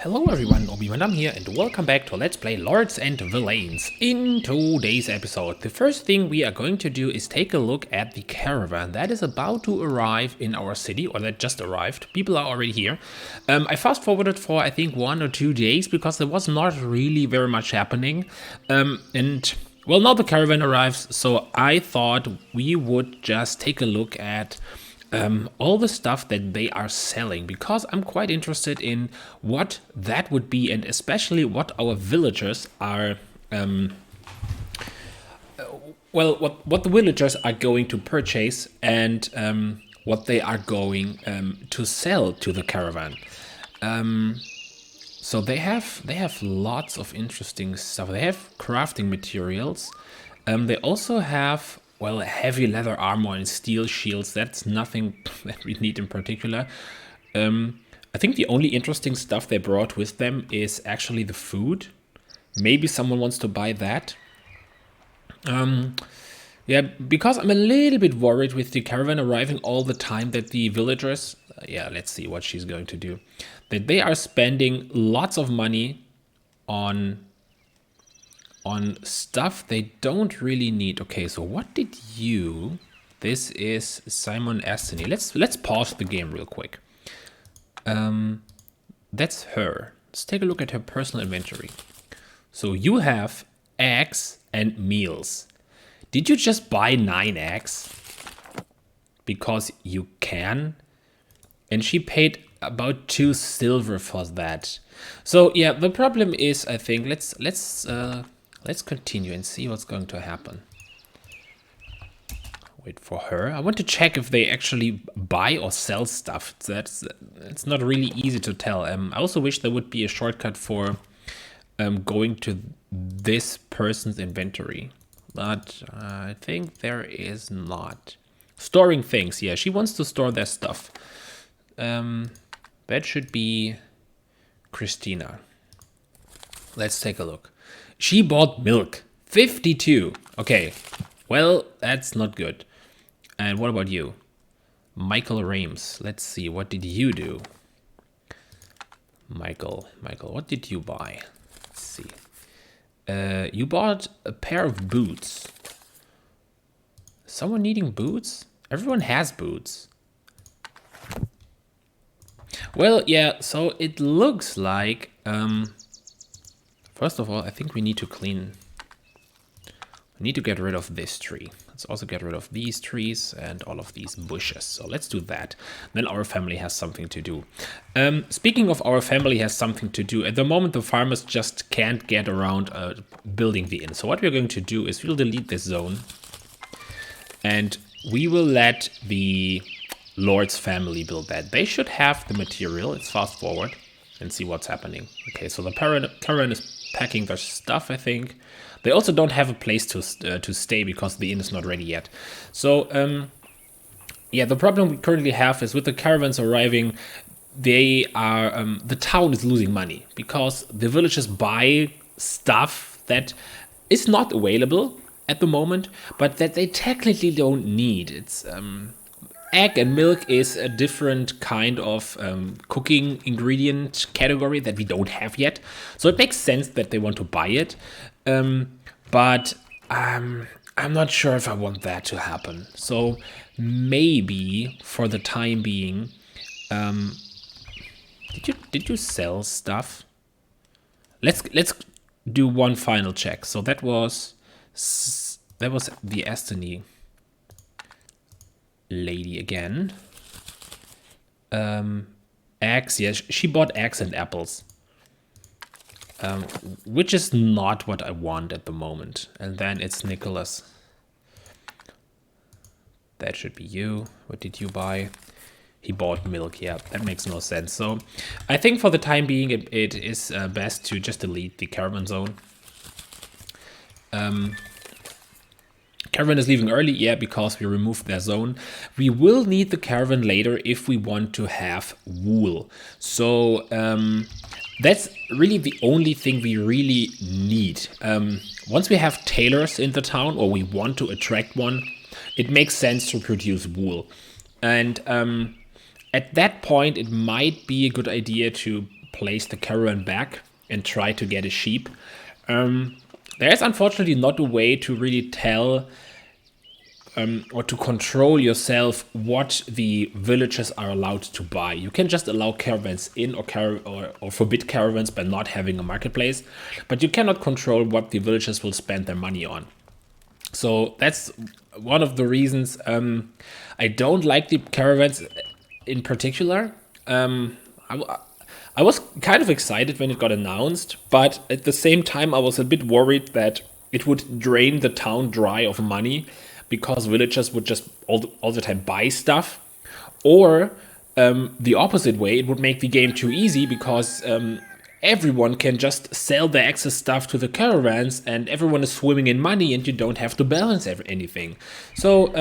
Hello everyone, ObiVanDamme here and welcome back to Let's Play Lords and Villeins. In today's episode, the first thing we are going to do is take a look at the caravan that is about to arrive in our city, or that just arrived. People are already here. I fast forwarded for I think 1 or 2 days because there was not really very much happening. Well, now the caravan arrives, so I thought we would just take a look at all the stuff that they are selling, because I'm quite interested in what that would be, and especially what our villagers are, what the villagers are going to purchase, and what they are going to sell to the caravan. So they have lots of interesting stuff. They have crafting materials. They also have, well, heavy leather armor and steel shields. That's nothing that we need in particular. I think the only interesting stuff they brought with them is actually the food. Maybe someone wants to buy that. Yeah, because I'm a little bit worried with the caravan arriving all the time that the villagers, yeah, let's see what she's going to do. That they are spending lots of money on stuff they don't really need. Okay, so what did you... This is Simon Astony. Let's pause the game real quick. That's her. Let's take a look at her personal inventory. So you have eggs and meals. Did you just buy 9 eggs? Because you can? And she paid about 2 silver for that. So yeah, the problem is, I think, let's continue and see what's going to happen. Wait for her. I want to check if they actually buy or sell stuff. It's not really easy to tell. I also wish there would be a shortcut for going to this person's inventory, but I think there is not. Storing things. Yeah, she wants to store their stuff. That should be Christina. Let's take a look. She bought milk. 52. Okay. Well, that's not good. And what about you? Michael Rames. Let's see. What did you do? Michael, what did you buy? Let's see. You bought a pair of boots. Someone needing boots? Everyone has boots. Well, yeah, so it looks like... First of all, I think we need to get rid of this tree. Let's also get rid of these trees and all of these bushes. So let's do that. Then our family has something to do. Speaking of our family has something to do, at the moment the farmers just can't get around building the inn. So what we're going to do is we'll delete this zone. And we will let the Lord's family build that. They should have the material. Let's fast forward and see what's happening. Okay, so the caravan is packing their stuff, I think. They also don't have a place to stay because the inn is not ready yet. So, yeah, the problem we currently have is with the caravans arriving, they are the town is losing money because the villagers buy stuff that is not available at the moment, but that they technically don't need. It's egg and milk is a different kind of cooking ingredient category that we don't have yet. So it makes sense that they want to buy it. But I'm not sure if I want that to happen. So maybe for the time being, did you sell stuff? Let's do one final check. So that was the Astony lady again. Eggs, yes, she bought eggs and apples. Which is not what I want at the moment. And then it's Nicholas. That should be you. What did you buy? He bought milk. Yeah, that makes no sense. So I think for the time being, it is best to just delete the caravan zone. Caravan is leaving early, yeah, because we removed their zone. We will need the caravan later if we want to have wool. So that's really the only thing we really need. Once we have tailors in the town, or we want to attract one, it makes sense to produce wool. And at that point, it might be a good idea to place the caravan back and try to get a sheep. There's unfortunately not a way to really tell or to control yourself what the villagers are allowed to buy. You can just allow caravans in or forbid caravans by not having a marketplace, but you cannot control what the villagers will spend their money on. So that's one of the reasons I don't like the caravans in particular. I was kind of excited when it got announced, but at the same time I was a bit worried that it would drain the town dry of money because villagers would just all the time buy stuff. Or the opposite way, it would make the game too easy because everyone can just sell their excess stuff to the caravans and everyone is swimming in money and you don't have to balance anything. So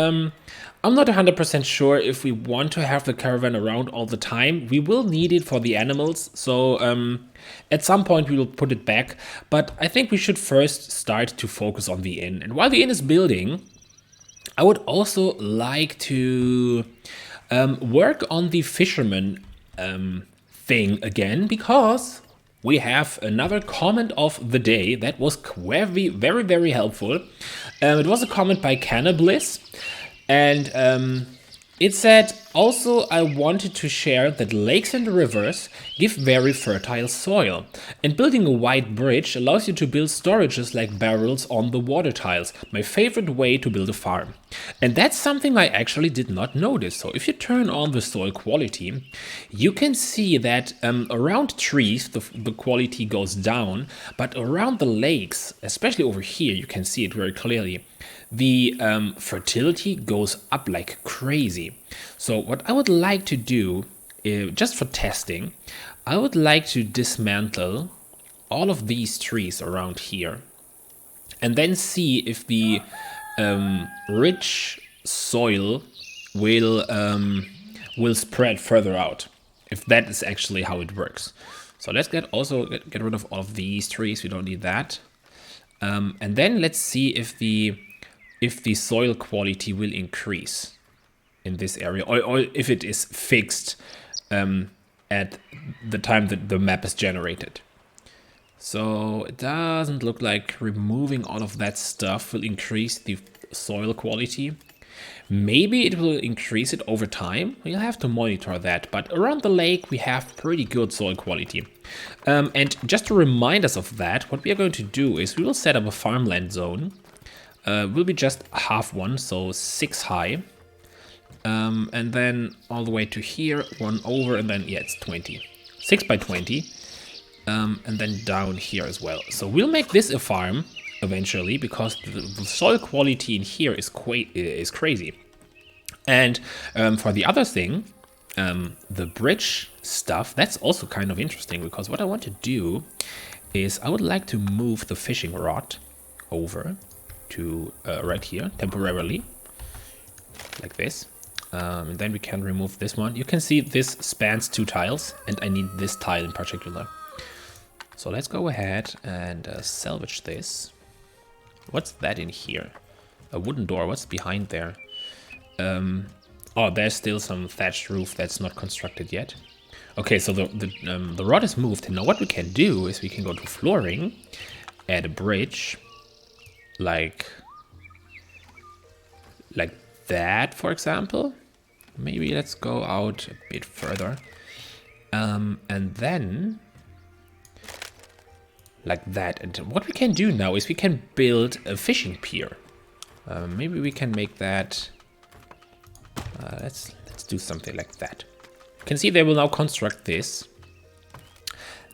I'm not 100% sure if we want to have the caravan around all the time. We will need it for the animals, so at some point we will put it back. But I think we should first start to focus on the inn. And while the inn is building, I would also like to work on the fisherman thing again, because we have another comment of the day that was very, very, very helpful. It was a comment by Cannablis. And it said, also, I wanted to share that lakes and rivers give very fertile soil. And building a wide bridge allows you to build storages like barrels on the water tiles. My favorite way to build a farm. And that's something I actually did not notice. So if you turn on the soil quality, you can see that around trees, the quality goes down. But around the lakes, especially over here, you can see it very clearly. The fertility goes up like crazy. So what I would like to do, just for testing, I would like to dismantle all of these trees around here and then see if the rich soil will spread further out, if that is actually how it works. So let's get rid of all of these trees. We don't need that. And then let's see if the soil quality will increase in this area, or if it is fixed at the time that the map is generated. So it doesn't look like removing all of that stuff will increase the soil quality. Maybe it will increase it over time. We'll have to monitor that. But around the lake, we have pretty good soil quality. And just to remind us of that, what we are going to do is we will set up a farmland zone. Will be just half one, so 6 high. And then all the way to here, 1 over, and then, yeah, it's 20. 6 by 20. And then down here as well. So we'll make this a farm eventually, because the soil quality in here is crazy. And for the other thing, the bridge stuff, that's also kind of interesting, because what I want to do is I would like to move the fishing rod over to right here temporarily, like this. And then we can remove this one. You can see this spans 2 tiles, and I need this tile in particular. So let's go ahead and salvage this. What's that in here? A wooden door. What's behind there? Oh, there's still some thatched roof that's not constructed yet. Okay, so the rod is moved. And now what we can do is we can go to flooring, add a bridge, like that, for example. Maybe let's go out a bit further. And then like that. And what we can do now is we can build a fishing pier. Maybe we can make that. Let's do something like that. You can see they will now construct this.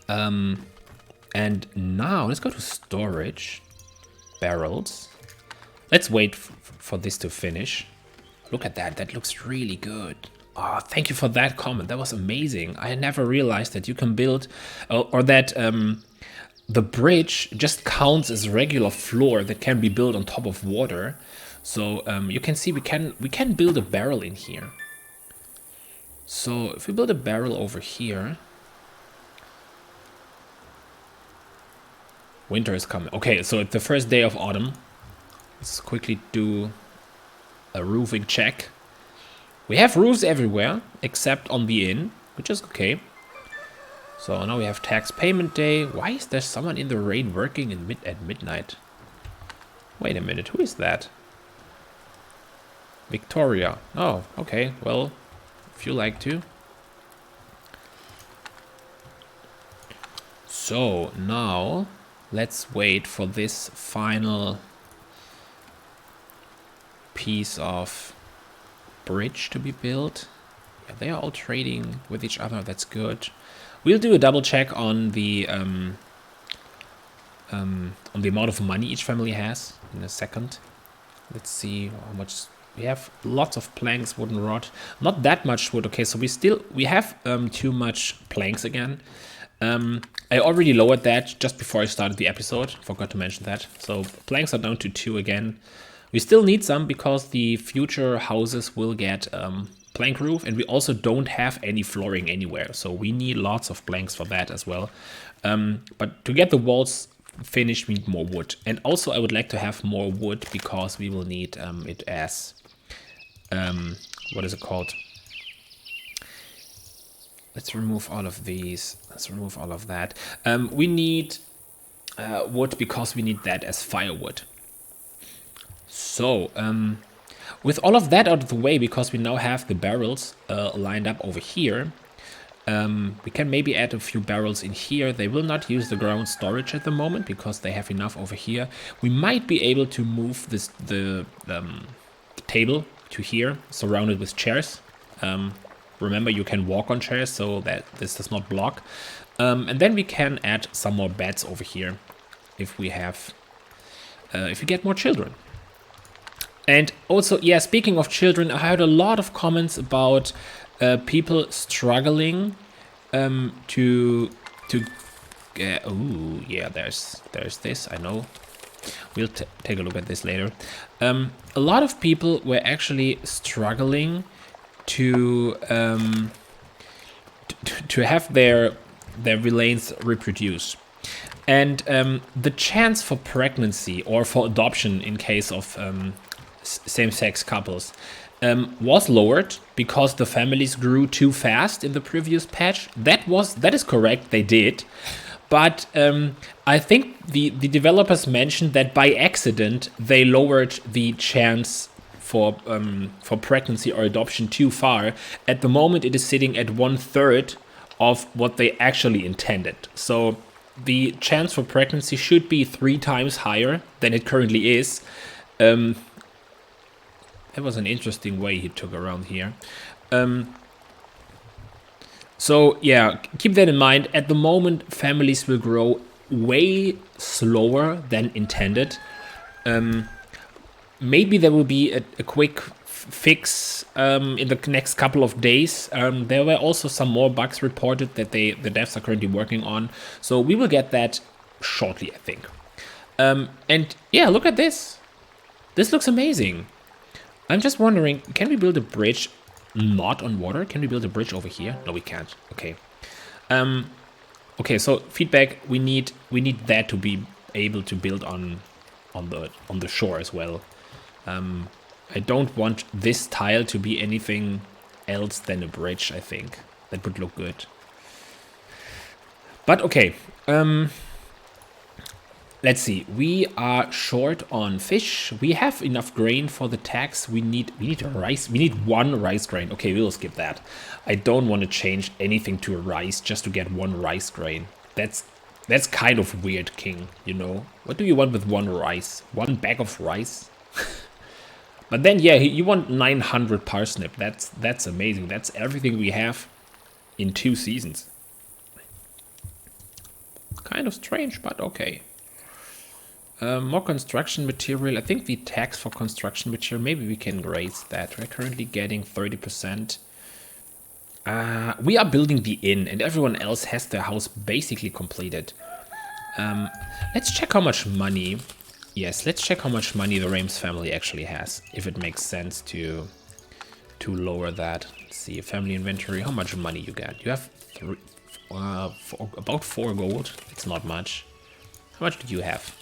And now let's go to storage. Barrels. Let's wait for this to finish. Look at that. That looks really good. Oh, thank you for that comment. That was amazing. I never realized that you can build or that the bridge just counts as regular floor that can be built on top of water. So you can see we can build a barrel in here. So if we build a barrel over here, winter is coming. Okay, so it's the first day of autumn. Let's quickly do a roofing check. We have roofs everywhere except on the inn, which is okay. So now we have tax payment day. Why is there someone in the rain working at midnight? Wait a minute, who is that? Victoria. Oh, okay, well, if you like to. So now let's wait for this final piece of bridge to be built. Yeah, they are all trading with each other. That's good. We'll do a double check on the amount of money each family has in a second. Let's see how much we have. Lots of planks, wooden rod, not that much wood. Okay, so we have too much planks again. I already lowered that just before I started the episode. Forgot to mention that. So planks are down to 2 again. We still need some because the future houses will get plank roof, and we also don't have any flooring anywhere. So we need lots of planks for that as well. But to get the walls finished, we need more wood. And also I would like to have more wood because we will need it as, what is it called? Let's remove all of these. Let's remove all of that. We need wood because we need that as firewood. So, with all of that out of the way, because we now have the barrels lined up over here, we can maybe add a few barrels in here. They will not use the ground storage at the moment because they have enough over here. We might be able to move the table to here, surrounded with chairs. Remember, you can walk on chairs so that this does not block. And then we can add some more beds over here if we have, if we get more children. And also, yeah, speaking of children, I heard a lot of comments about people struggling to get. Oh, yeah, there's this. I know. We'll take a look at this later. A lot of people were actually struggling to have their Villeins reproduce, and the chance for pregnancy or for adoption in case of same-sex couples was lowered because the families grew too fast in the previous patch. That is correct, they did, but I think the developers mentioned that by accident they lowered the chance for pregnancy or adoption too far. At the moment it is sitting at 1/3 of what they actually intended. So the chance for pregnancy should be 3 times higher than it currently is. That was an interesting way he took around here. So yeah, keep that in mind. At the moment, families will grow way slower than intended. Maybe there will be a quick fix in the next couple of days. There were also some more bugs reported that the devs are currently working on. So we will get that shortly, I think. And yeah, look at this. This looks amazing. I'm just wondering, can we build a bridge not on water? Can we build a bridge over here? No, we can't. Okay. Okay, so feedback, we need that to be able to build on the shore as well. I don't want this tile to be anything else than a bridge, I think. That would look good. But okay, let's see. We are short on fish. We have enough grain for the tax. We need rice. We need 1 rice grain. Okay, we will skip that. I don't want to change anything to a rice just to get 1 rice grain. That's kind of weird, King, you know? What do you want with 1 rice? 1 bag of rice? But then, yeah, you want 900 parsnip. That's amazing. That's everything we have in 2 seasons. Kind of strange, but okay. More construction material. I think the tax for construction material, maybe we can raise that. We're currently getting 30%. We are building the inn and everyone else has their house basically completed. Let's check how much money. Yes, let's check how much money the Rames family actually has. If it makes sense to lower that. Let's see, family inventory. How much money you get? You have about 4 gold. It's not much. How much do you have?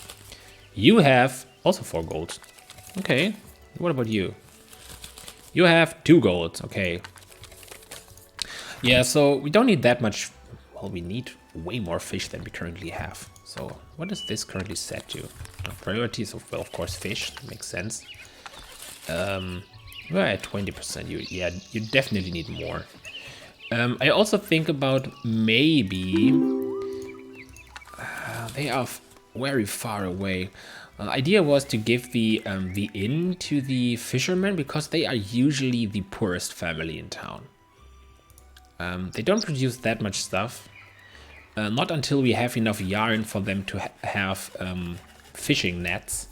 You have also 4 gold. Okay. What about you? You have 2 gold. Okay. Yeah, so we don't need that much well, we need way more fish than we currently have. So what is this currently set to? Priorities of, well, of course, fish. That makes sense. We're at 20%. You definitely need more. I also think about maybe they are very far away. Idea was to give the inn to the fishermen because they are usually the poorest family in town. They don't produce that much stuff. Not until we have enough yarn for them to have fishing nets.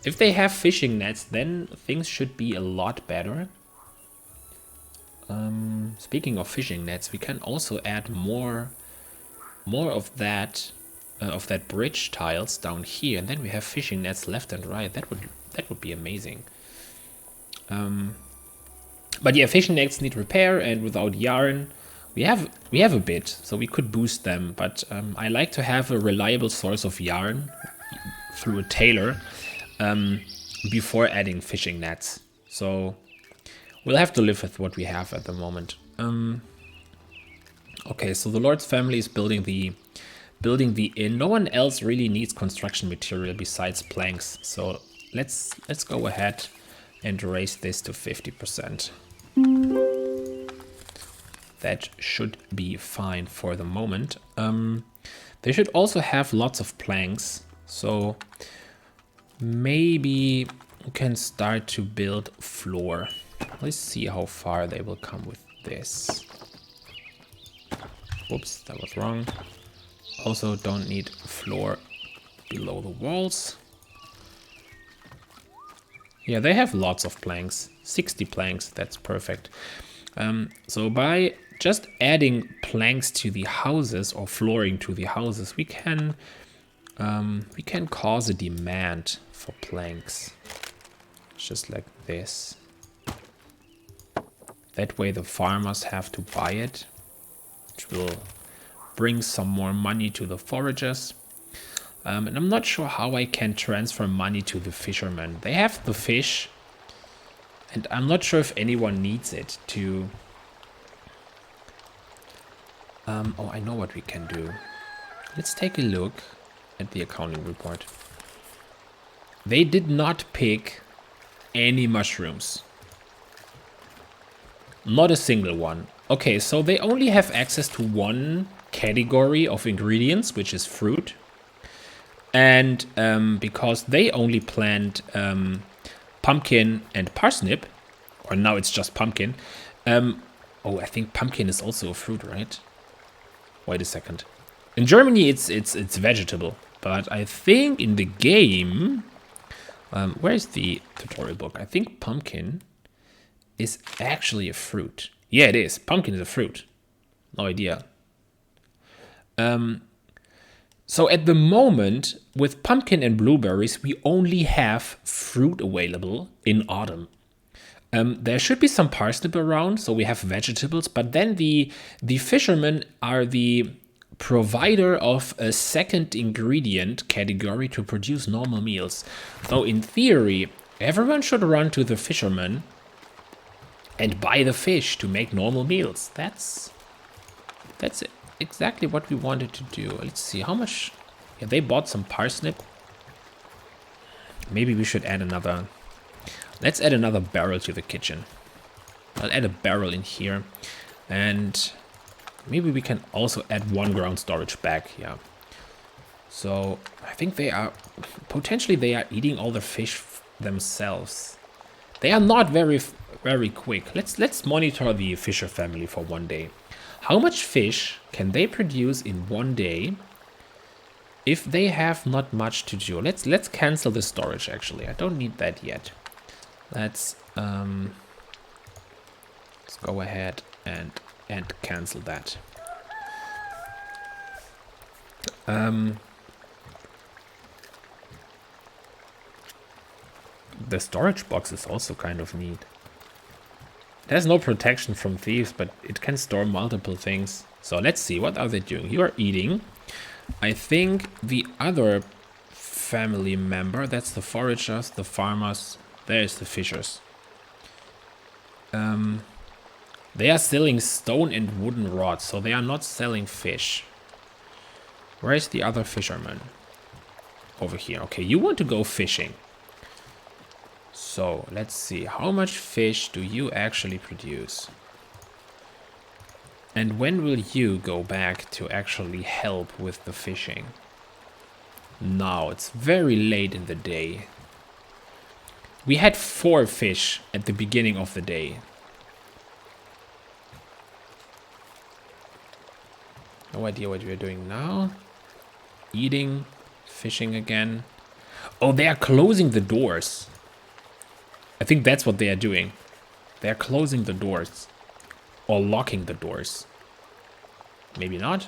If they have fishing nets, then things should be a lot better. Speaking of fishing nets, we can also add more of that bridge tiles down here, and then we have fishing nets left and right. That would be amazing. But yeah, fishing nets need repair, and without yarn, we have a bit, so we could boost them. But I like to have a reliable source of yarn through a tailor before adding fishing nets. So we'll have to live with what we have at the moment. Okay, so the Lord's family is building the inn. No one else really needs construction material besides planks. So let's go ahead and raise this to 50%. That should be fine for the moment. They should also have lots of planks. So maybe we can start to build floor. Let's see how far they will come with this. Whoops, that was wrong. Also don't need floor below the walls. Yeah, they have lots of planks. 60 planks, that's perfect. So by just adding planks to the houses or flooring to the houses, we can cause a demand for planks. Just like this. That way the farmers have to buy it, which will bring some more money to the foragers. And I'm not sure how I can transfer money to the fishermen. They have the fish, and I'm not sure if anyone needs it to... oh, I know what we can do. Let's take a look at the accounting report. They did not pick any mushrooms. Not a single one. Okay, so they only have access to one category of ingredients, which is fruit. And because they only plant pumpkin and parsnip, or now it's just pumpkin. Oh, I think pumpkin is also a fruit, right? Wait a second. In Germany, it's vegetable, but I think in the game, where's the tutorial book? I think pumpkin is actually a fruit. Yeah, it is. Pumpkin is a fruit. No idea. So at the moment, with pumpkin and blueberries, we only have fruit available in autumn. There should be some parsnip around, so we have vegetables, but then the fishermen are the provider of a second ingredient category to produce normal meals. So in theory, everyone should run to the fisherman and buy the fish to make normal meals. That's exactly what we wanted to do. Let's see how much. Yeah, they bought some parsnip. Maybe we should add another. Let's add another barrel to the kitchen. I'll add a barrel in here, and maybe we can also add one ground storage bag. Yeah. So I think they are potentially eating all the fish themselves. They are not very quick. Let's monitor the fisher family for one day. How much fish can they produce in one day if they have not much to do? Let's cancel the storage. Actually, I don't need that yet. Let's go ahead and cancel that. The storage box is also kind of neat. It has no protection from thieves, but it can store multiple things. So let's see, what are they doing? You are eating. I think the other family member, that's the foragers, the farmers, there's the fishers. They are selling stone and wooden rods, so they are not selling fish. Where is the other fisherman? Over here. Okay, you want to go fishing. So, let's see. How much fish do you actually produce? And when will you go back to actually help with the fishing? Now, it's very late in the day. We had 4 fish at the beginning of the day. No idea what we're doing now. Eating, fishing again. Oh, they are closing the doors. I think that's what they are doing. They are closing the doors. Or locking the doors. Maybe not.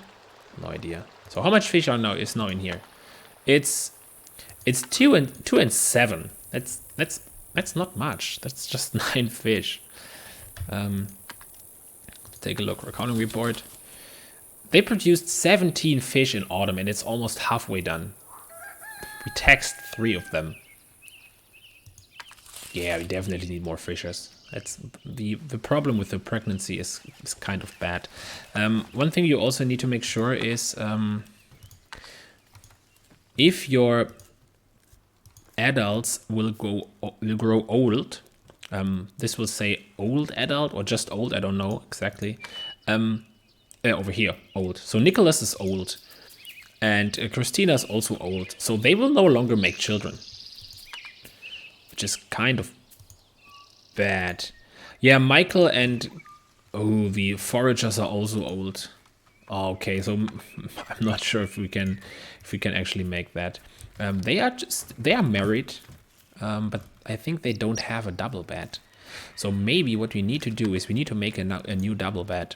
No idea. So how much fish is now in here? It's 2 and 7. That's not much. That's just 9 fish. Let's take a look. Accounting report. They produced 17 fish in autumn, and it's almost halfway done. We taxed 3 of them. Yeah, we definitely need more fishers. That's the problem with the pregnancy is kind of bad. One thing you also need to make sure is if your adults will grow old. This will say old adult or just old. I don't know exactly. Over here, old. So Nicholas is old. And Christina is also old. So they will no longer make children. Which is kind of bad. Yeah, Michael and... Oh, the foragers are also old. Oh, okay, so I'm not sure if we can actually make that. They are married. But I think they don't have a double bed. So maybe what we need to do is we need to make a new double bed.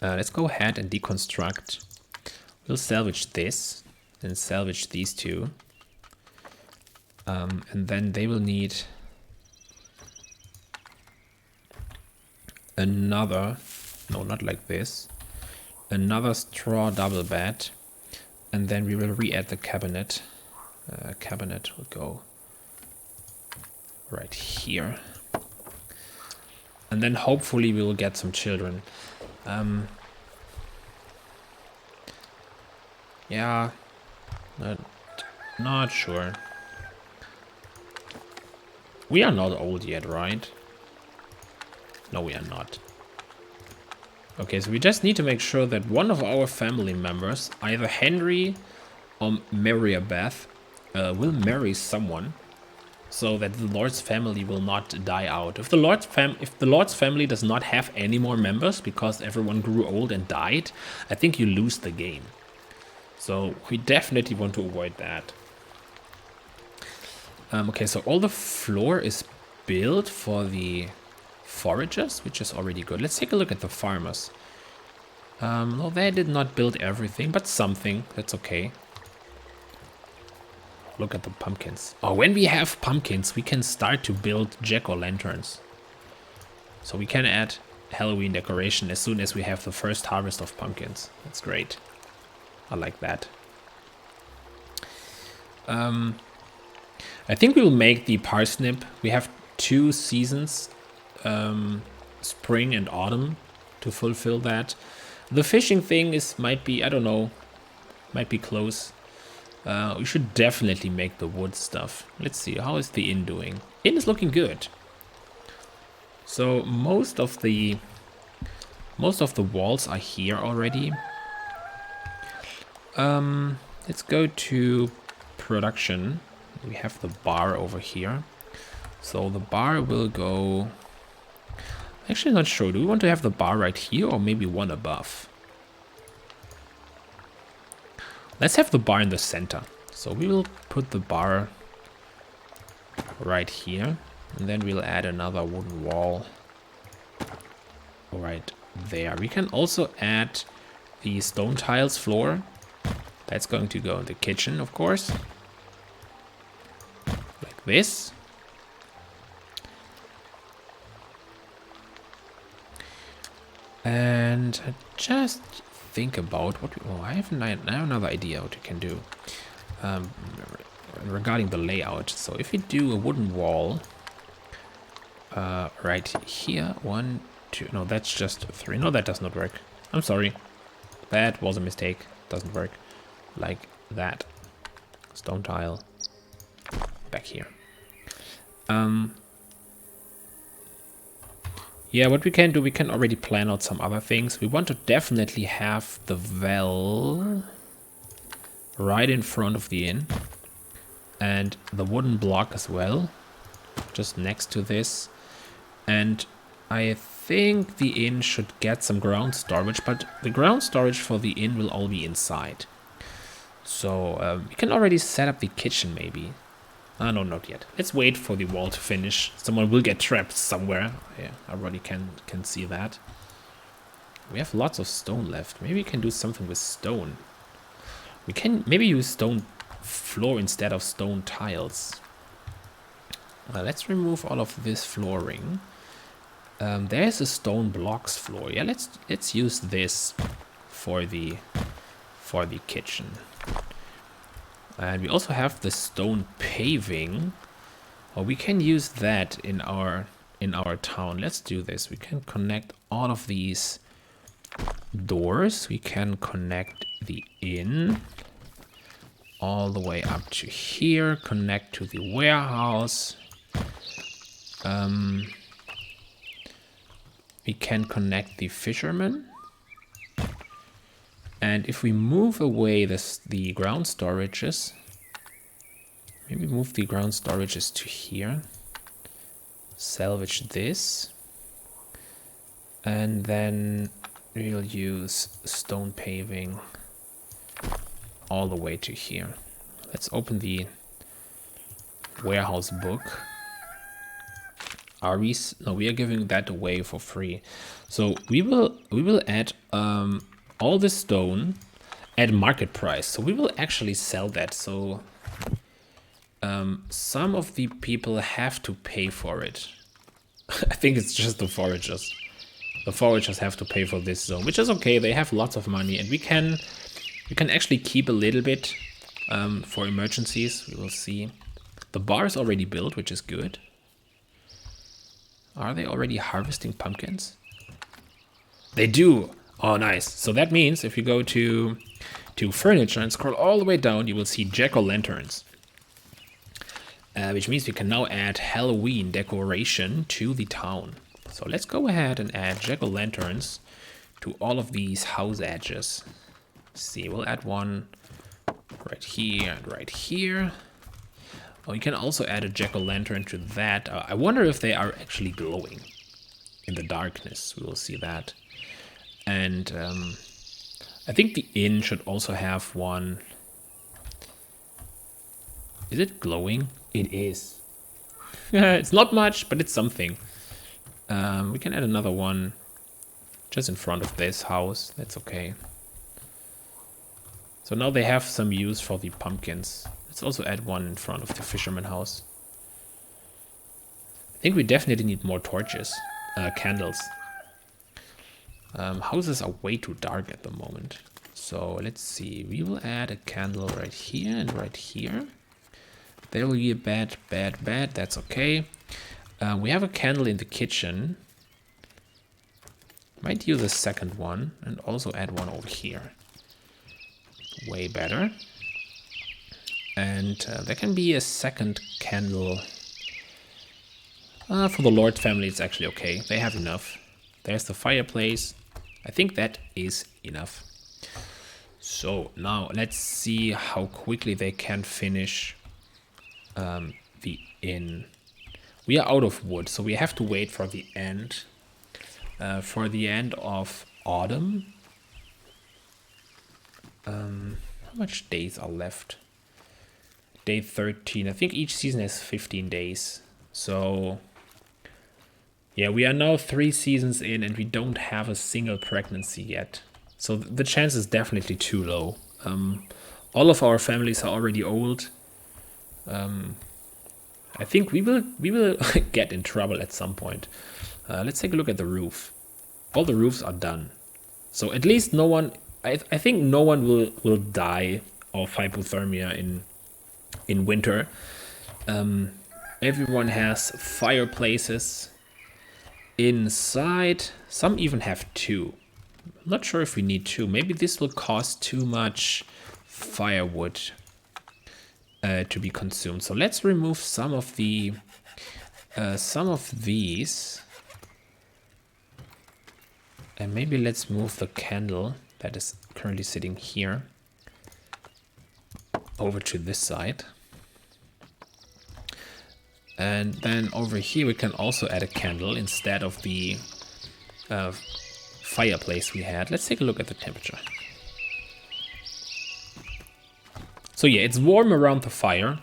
Let's go ahead and deconstruct. We'll salvage this and salvage these 2. And then they will need another, no, not like this, another straw double bed. And then we will re-add the cabinet. Cabinet will go right here. And then hopefully we will get some children. Yeah, not sure. We are not old yet, right? No, we are not. Okay, so we just need to make sure that one of our family members, either Henry or Marybeth, will marry someone, so that the Lord's family will not die out. If the Lord's family does not have any more members because everyone grew old and died, I think you lose the game. So we definitely want to avoid that. Okay, so all the floor is built for the foragers, which is already good. Let's take a look at the farmers. Well, they did not build everything, but something. That's okay. Look at the pumpkins. Oh, when we have pumpkins, we can start to build jack-o'-lanterns. So we can add Halloween decoration as soon as we have the first harvest of pumpkins. That's great. I like that. I think we'll make the parsnip. We have 2 seasons, spring and autumn, to fulfill that. The fishing thing might be, I don't know, might be close. We should definitely make the wood stuff. Let's see, how is the inn doing? Inn is looking good. So most of the walls are here already. Let's go to production. We have the bar over here. So the bar will go... Actually, not sure. Do we want to have the bar right here or maybe one above? Let's have the bar in the center. So we will put the bar right here. And then we'll add another wooden wall right there. We can also add the stone tiles floor. That's going to go in the kitchen, of course. Like this. And just think about what we... Oh, I have another idea what we can do. Regarding the layout. So if we do a wooden wall right here, 1, 2. No, that's just 3. No, that does not work. I'm sorry. That was a mistake. Doesn't work. Like that. Stone tile. Back here. Yeah, what we can do, we can already plan out some other things. We want to definitely have the well right in front of the inn. And the wooden block as well. Just next to this. And I think the inn should get some ground storage. But the ground storage for the inn will all be inside. So we can already set up the kitchen maybe. No, not yet. Let's wait for the wall to finish. Someone will get trapped somewhere. Yeah, I already can see that. We have lots of stone left. Maybe we can do something with stone. We can maybe use stone floor instead of stone tiles. Let's remove all of this flooring. There's a stone blocks floor. Yeah, let's use this for the kitchen. And we also have the stone paving. Well, we can use that in our town. Let's do this. We can connect all of these doors. We can connect the inn all the way up to here. Connect to the warehouse. We can connect the fisherman. And if we move away the ground storages, maybe move the ground storages to here, salvage this, and then we'll use stone paving all the way to here. Let's open the warehouse book. We are giving that away for free. So we will add all this stone at market price. So we will actually sell that. So some of the people have to pay for it. I think it's just the foragers. The foragers have to pay for this zone, which is okay. They have lots of money, and we can actually keep a little bit for emergencies. We will see. The bar is already built, which is good. Are they already harvesting pumpkins? They do. Oh, nice. So that means if you go to furniture and scroll all the way down, you will see jack-o'-lanterns. Which means we can now add Halloween decoration to the town. So let's go ahead and add jack-o'-lanterns to all of these house edges. Let's see, we'll add one right here and right here. Oh, you can also add a jack-o'-lantern to that. I wonder if they are actually glowing in the darkness. We will see that. And I think the inn should also have one. Is it glowing? It is. It's not much, but it's something. We can add another one just in front of this house. That's okay. So now they have some use for the pumpkins. Let's also add one in front of the fisherman house. I think we definitely need more torches, candles. Houses are way too dark at the moment. So let's see. We will add a candle right here and right here. There will be a bad. That's okay. We have a candle in the kitchen. Might use a second one and also add one over here. Way better. And there can be a second candle. For the Lord family, it's actually okay. They have enough. There's the fireplace. I think that is enough. So now let's see how quickly they can finish the inn. We are out of wood, so we have to wait for the end. For the end of autumn. How much days are left? Day 13. I think each season has 15 days. So yeah, we are now 3 seasons in and we don't have a single pregnancy yet. So the chance is definitely too low. All of our families are already old. I think we will get in trouble at some point. Let's take a look at the roof. All the roofs are done. So at least no one, I think no one will die of hypothermia in winter. Everyone has fireplaces. inside. Some even have 2. I'm not sure if we need 2. Maybe this will cost too much firewood to be consumed. So let's remove some of these, and maybe let's move the candle that is currently sitting here over to this side. And then over here we can also add a candle instead of the fireplace we had. Let's take a look at the temperature. So yeah, it's warm around the fire,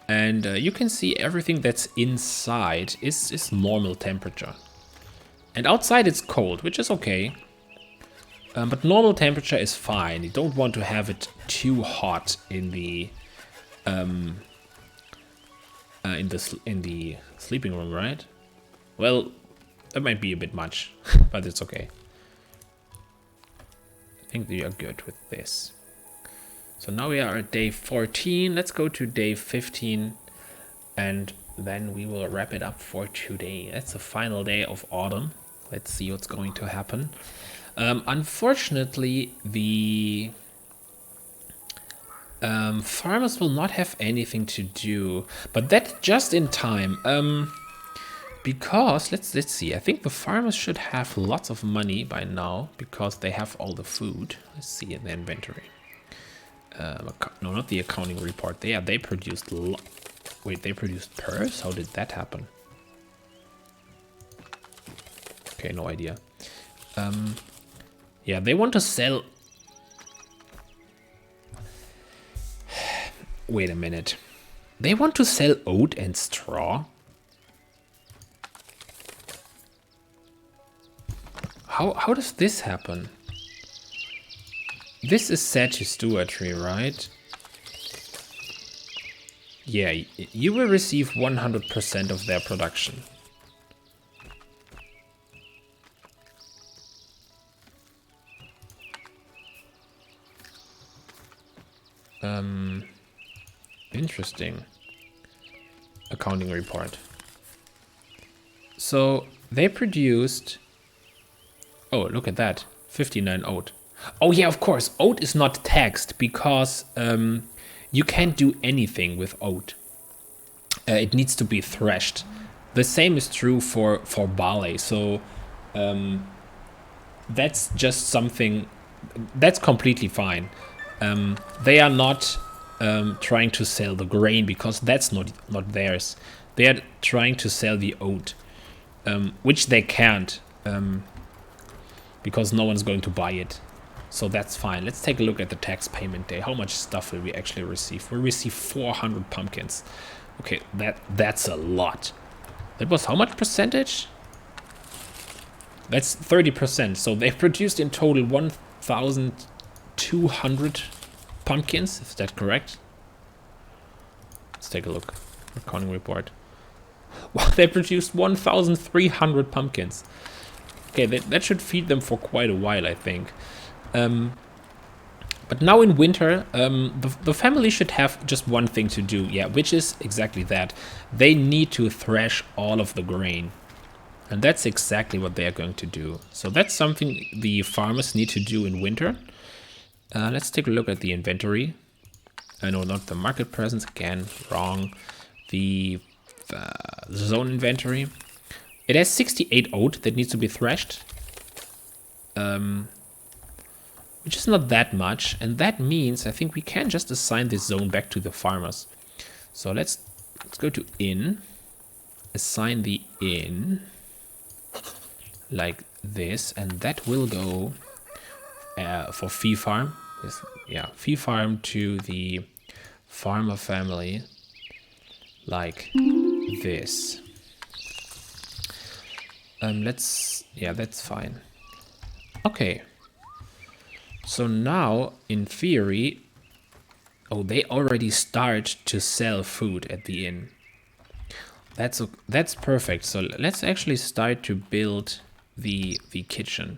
and you can see everything that's inside is normal temperature. And outside it's cold, which is okay. But normal temperature is fine. You don't want to have it too hot in the sleeping room, right? Well, that might be a bit much, but it's okay. I think we are good with this. So now we are at day 14. Let's go to day 15, and then we will wrap it up for today. That's the final day of autumn. Let's see what's going to happen. Unfortunately, the farmers will not have anything to do, but that's just in time. Because let's see. I think the farmers should have lots of money by now because they have all the food. Let's see in the inventory. No, not the accounting report. They produced. Wait, they produced pearls? How did that happen? Okay, no idea. Yeah, they want to sell. Wait a minute. They want to sell oat and straw? How does this happen? This is set to stewardry, right? Yeah, you will receive 100% of their production. Interesting. Accounting report. So they produced. Oh, look at that. 59 oat. Oh yeah, of course. Oat is not taxed because you can't do anything with oat. It needs to be threshed. The same is true for barley. So that's just something that's completely fine. They are not trying to sell the grain because that's not theirs. They are trying to sell the oat, which they can't because no one's going to buy it. So that's fine. Let's take a look at the tax payment day. How much stuff will we actually receive? We'll receive 400 pumpkins. Okay, that's a lot. That was how much percentage? That's 30%. So they've produced in total 1,200 pumpkins. Is that correct? Let's take a look. Accounting report. Wow, they produced 1,300 pumpkins. Okay, that should feed them for quite a while, I think. But now in winter, the family should have just one thing to do, yeah, which is exactly that. They need to thresh all of the grain. And that's exactly what they are going to do. So that's something the farmers need to do in winter. Let's take a look at the inventory. No, not the market presence, again, wrong. The zone inventory. It has 68 oat that needs to be threshed. Which is not that much, and that means I think we can just assign this zone back to the farmers. So let's go to inn, assign the inn like this, and that will go for fee farm. Yeah, fee farm to the farmer family like this. Yeah, that's fine. Okay. So now, in theory, oh, they already start to sell food at the inn. That's perfect. So let's actually start to build the kitchen.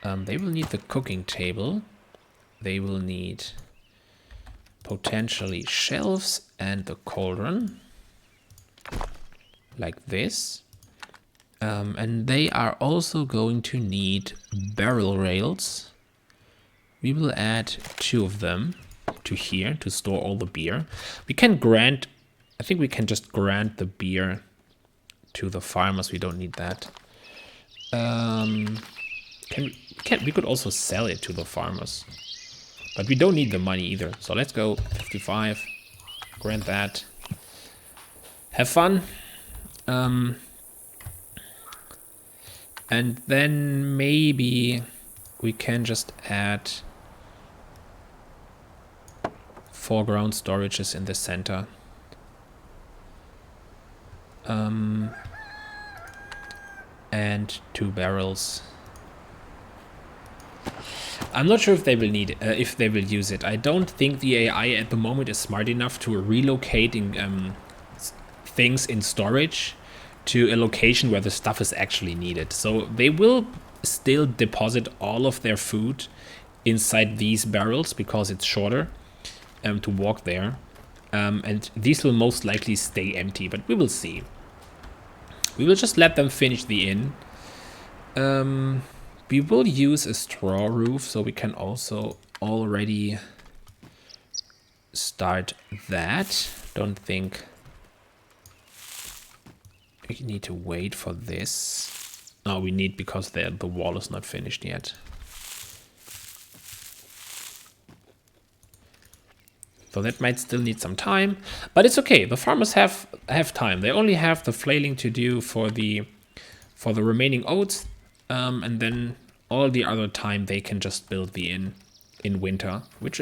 They will need the cooking table. They will need potentially shelves and the cauldron, like this. And they are also going to need barrel rails. We will add 2 of them to here to store all the beer. We can grant, I think we can just grant the beer to the farmers. We don't need that. We could also sell it to the farmers, but we don't need the money either. So let's go 55, grant that. Have fun. And then maybe we can just add foreground storages in the center. And 2 barrels. I'm not sure if they will need if they will use it. I don't think the AI at the moment is smart enough to relocating things in storage to a location where the stuff is actually needed. So they will still deposit all of their food inside these barrels because it's shorter to walk there. And these will most likely stay empty, but we will see. We will just let them finish the inn. We will use a straw roof, so we can also already start that. Don't think we need to wait for this. No, we need because the wall is not finished yet. So that might still need some time, but it's okay. The farmers have time. They only have the flailing to do for the remaining oats, and then all the other time they can just build the inn in winter, which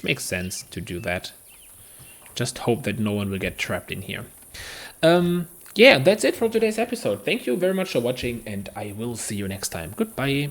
makes sense to do that. Just hope that no one will get trapped in here. Yeah, that's it for today's episode. Thank you very much for watching, and I will see you next time. Goodbye.